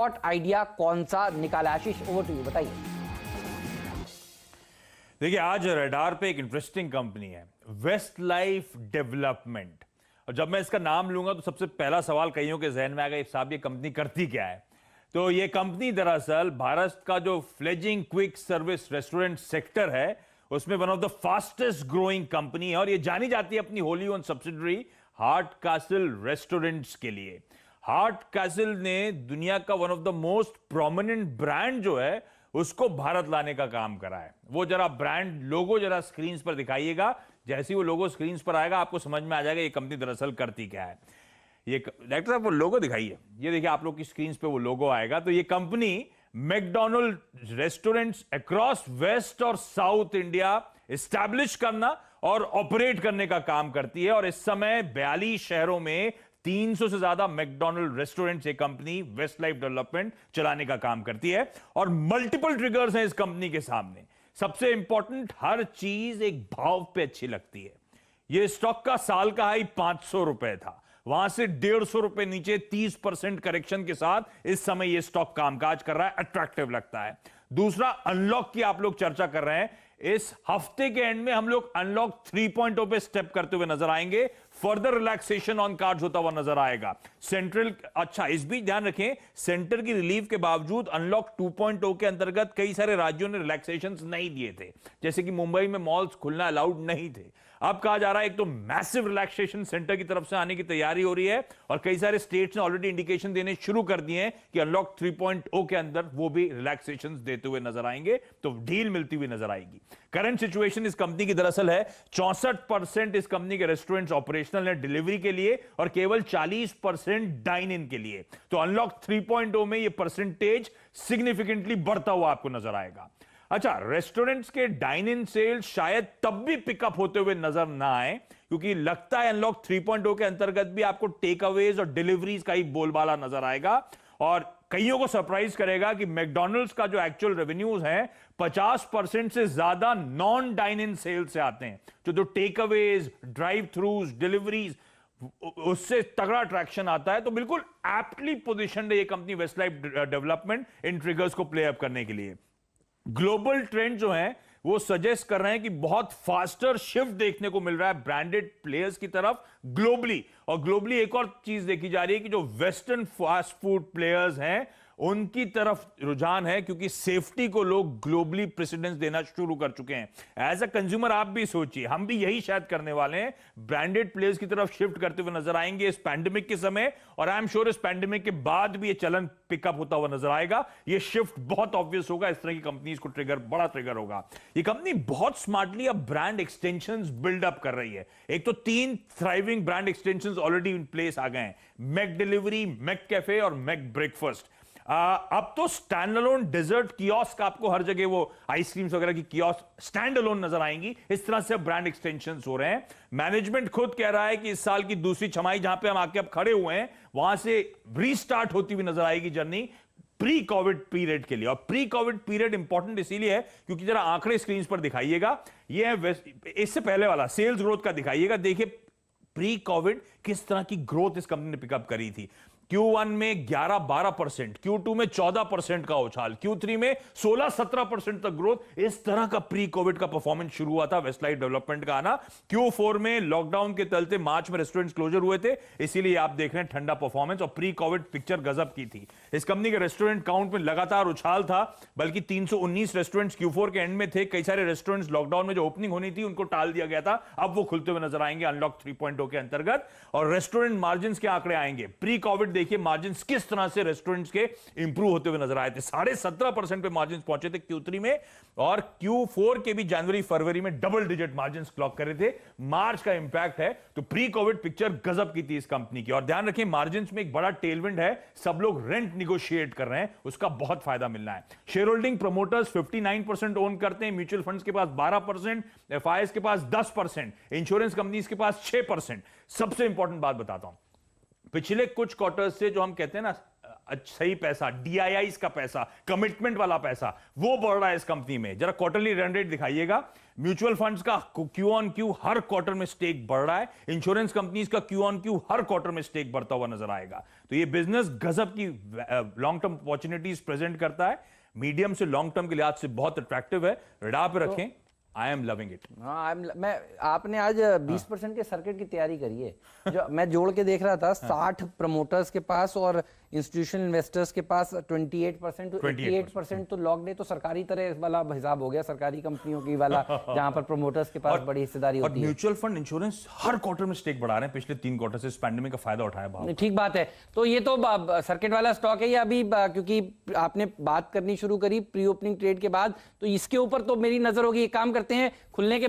Hot idea कौन सा निकाला? आशीष, ओवर टू यू, बताइए। देखिए, आज रडार पे एक इंटरेस्टिंग कंपनी है, वेस्ट लाइफ डेवलपमेंट। और जब मैं इसका नाम लूंगा तो सबसे पहला सवाल कईयों के जहन में आएगा, साहब ये कंपनी करती क्या है? तो ये कंपनी दरअसल भारत का जो fledging quick service restaurant sector है उसमें one of the fastest growing company है, और ये जानी जाती है अपनी Holi own subsidiary heart castle restaurants के लिए। हार्ट कैसल ने दुनिया का one of the most prominent brand जो है उसको भारत लाने का काम करा है। वो जरा ब्रांड लोगो जरा स्क्रीन पर दिखाइएगा। जैसे ही वो लोगो स्क्रीन पर आएगा आपको समझ में आ जाएगा ये कंपनी दरअसल करती क्या है। ये डायरेक्टर साहब वो लोगो दिखाइए। ये देखिए आप लोग की स्क्रीन पे वो लोगो आएगा। तो ये company McDonald restaurants across west और साउथ इंडिया एस्टैब्लिश करना और ऑपरेट करने का काम करती है, और इस समय 42 शहरों में 300 से ज्यादा मैकडॉनल्ड रेस्टोरेंट्स ये कंपनी वेस्ट लाइफ डेवलपमेंट चलाने का काम करती है। और मल्टीपल ट्रिगर्स हैं इस कंपनी के सामने। सबसे इंपॉर्टेंट, हर चीज एक भाव पे अच्छी लगती है। ये स्टॉक का साल का हाई 500 रुपए था, वहां से 150 रुपए नीचे 30% करेक्शन के साथ इस समय ये स्टॉक कामकाज कर रहा है, अट्रैक्टिव लगता है। दूसरा, अनलॉक की आप लोग चर्चा कर रहे हैं। इस हफ्ते के एंड में हम लोग अनलॉक 3.0 पे स्टेप करते हुए नजर आएंगे। फर्दर रिलैक्सेशन ऑन कार्ड्स होता हुआ नजर आएगा। सेंट्रल, अच्छा इस बीच ध्यान रखें, सेंटर की रिलीफ के बावजूद अनलॉक 2.0 के अंतर्गत कई सारे राज्यों ने रिलैक्सेशंस नहीं दिए थे, जैसे कि मुंबई में मॉल्स खुलना अलाउड नहीं थे। अब कहा जा रहा है एक तो मैसिव रिलैक्सेशन सेंटर की तरफ से आने की तैयारी हो रही है, और कई सारे स्टेट्स ने ऑलरेडी इंडिकेशन देने शुरू कर दिए हैं कि अनलॉक 3.0 के अंदर वो भी रिलैक्सेशंस देते हुए नजर आएंगे, तो डील मिलती हुई नजर आएगी। करंट सिचुएशन इस कंपनी की दरअसल है 64% इस कंपनी के रेस्टोरेंट्स ऑपरेशनल है डिलीवरी के लिए, और केवल 40% डाइन इन के लिए। तो अनलॉक 3.0 में ये परसेंटेज सिग्निफिकेंटली बढ़ता हुआ आपको नजर आएगा। अच्छा, रेस्टोरेंट्स के डाइन इन सेल्स शायद तब भी पिकअप होते हुए नजर ना आए, क्योंकि लगता है अनलॉक 3.0 के अंतर्गत भी आपको टेक अवेज और डिलीवरीज का ही बोलबाला नजर आएगा। और कईयों को सरप्राइज करेगा कि मैकडॉनल्ड्स का जो एक्चुअल रेवेन्यूज है 50% से ज्यादा नॉन डाइन इन सेल्स से आते हैं। जो take aways, drive throughs, deliveries, उससे तगड़ा ट्रैक्शन आता है। तो बिल्कुल एप्टली पोजिशन्ड है ये कंपनी वेस्ट लाइफ डेवलपमेंट इन ट्रिगर्स को प्ले अप करने के लिए। ग्लोबल ट्रेंड जो है वो सजेस्ट कर रहे हैं कि बहुत फास्टर शिफ्ट देखने को मिल रहा है ब्रांडेड प्लेयर्स की तरफ ग्लोबली। और ग्लोबली एक और चीज देखी जा रही है कि जो वेस्टर्न फास्ट फूड प्लेयर्स हैं उनकी तरफ रुझान है, क्योंकि सेफ्टी को लोग ग्लोबली प्रेसिडेंस देना शुरू कर चुके हैं। एज अ कंज्यूमर आप भी सोचिए, हम भी यही शायद करने वाले हैं, ब्रांडेड प्लेयर्स की तरफ शिफ्ट करते हुए नजर आएंगे इस पैंडेमिक के समय, और आई एम श्योर इस पैंडेमिक के बाद भी ये चलन पिकअप होता हुआ नजर आएगा। ये शिफ्ट बहुत ऑब्वियस होगा, इस तरह की कंपनीज को बड़ा ट्रिगर होगा। ये कंपनी बहुत स्मार्टली अब ब्रांड एक्सटेंशंस बिल्डअप कर रही है। एक तो 3 thriving brand extensions already in place आ गए हैं, मैक डिलीवरी, मैक कैफे और मैक ब्रेकफास्ट। अब तो स्टैंड अलोन डेजर्ट कियोस्क, आपको हर जगह वो आइसक्रीम्स वगैरह की कियोस्क स्टैंड अलोन नजर आएंगी। इस तरह से ब्रांड एक्सटेंशंस हो रहे हैं। मैनेजमेंट खुद कह रहा है कि इस साल की दूसरी छमाही जहां पे हम आके अब खड़े हुए हैं वहां से रीस्टार्ट होती हुई नजर आएगी जर्नी प्री कोविड पीरियड के लिए। और प्री कोविड पीरियड इंपॉर्टेंट इसीलिए है क्योंकि जरा आंकड़े स्क्रीन पर दिखाइएगा, ये है इससे पहले वाला सेल्स ग्रोथ का दिखाइएगा। देखिए प्री कोविड किस तरह की ग्रोथ इस कंपनी ने पिकअप करी थी। Q1 में 11-12%, Q2 में 14% का उछाल, Q3 में 16-17% तक ग्रोथ। इस तरह का प्री कोविड का परफॉर्मेंस शुरू हुआ था वेस्ट लाइफ डेवलपमेंट का आना। Q4 में लॉकडाउन के चलते मार्च में रेस्टोरेंट्स क्लोजर हुए थे, इसीलिए आप देख रहे हैं ठंडा परफॉर्मेंस, और प्री कोविड पिक्चर गजब की थी। इस कंपनी के रेस्टोरेंट काउंट में लगातार उछाल था, बल्कि 319 रेस्टोरेंट्स Q4 के एंड में थे। कई सारे रेस्टोरेंट्स लॉकडाउन में जो ओपनिंग होनी थी उनको टाल दिया गया था, अब वो खुलते हुए नजर आएंगे अनलॉक 3.0 के अंतर्गत। और रेस्टोरेंट मार्जिन के आंकड़े आएंगे। प्री कोविड देखिए मार्जिन किस तरह से रेस्टोरेंट्स के इंप्रूव होते हुए नजर आए थे। 17.5% पे मार्जिन पहुंचे थे Q3 में, और Q4 के भी जनवरी फरवरी में डबल डिजिट मार्जिन क्लॉक करे थे। मार्च का इंपैक्ट है, तो प्री कोविड पिक्चर गजब की थी इस कंपनी की। और ध्यान रखें मार्जिन में एक बड़ा टेलविंड है, सब लोग रेंट निगोशिएट कर रहे हैं, उसका बहुत फायदा मिलना है। शेयर होल्डिंग प्रमोटर्स 59% ओन करते हैं, म्यूचुअल फंड्स के पास 12%, एफआईएस के पास 10%, इंश्योरेंस कंपनीज के पास 6%। सबसे इंपॉर्टेंट बात बताता हूं, पिछले कुछ क्वार्टर्स से जो हम कहते हैं ना सही पैसा, DIIs का पैसा, कमिटमेंट वाला पैसा, वो बढ़ रहा है इस कंपनी में। जरा क्वार्टरली रन रेट दिखाइएगा। म्यूचुअल फंड्स का क्यू ऑन क्यू हर क्वार्टर में स्टेक बढ़ रहा है। इंश्योरेंस कंपनीज का क्यू ऑन क्यू हर क्वार्टर में स्टेक बढ़ता हुआ नजर आएगा। तो ये बिजनेस गजब की लॉन्ग टर्म अपॉर्चुनिटीज प्रेजेंट करता है। मीडियम से लॉन्ग टर्म के लिहाज से बहुत अट्रैक्टिव है। रडार पे रखें। I am loving it. हाँ, मैं आपने आज 20% के सर्किट की तैयारी करी है। जो मैं जोड़ के देख रहा था, 60 प्रमोटर्स के पास और इंस्टीट्यूशनल इन्वेस्टर्स के पास 28%, 88% तो लॉक्ड है। तो सरकारी तरह वाला हिसाब हो गया, सरकारी कंपनियों की वाला, जहां पर प्रमोटर्स के पास बड़ी हिस्सेदारी होती है। म्यूचुअल फंड, इंश्योरेंस हर क्वार्टर में स्टेक बढ़ा रहे हैं। पिछले 3 क्वार्टर से इस पैंडेमिक का फायदा उठाया भाव। ठीक बात है। तो ये तो सर्किट वाला स्टॉक है ये अभी, क्योंकि आपने बात करनी शुरू करी प्री ओपनिंग ट्रेड के बाद, तो इसके ऊपर तो मेरी नजर होगी। एक काम करते हैं, खुलने के बाद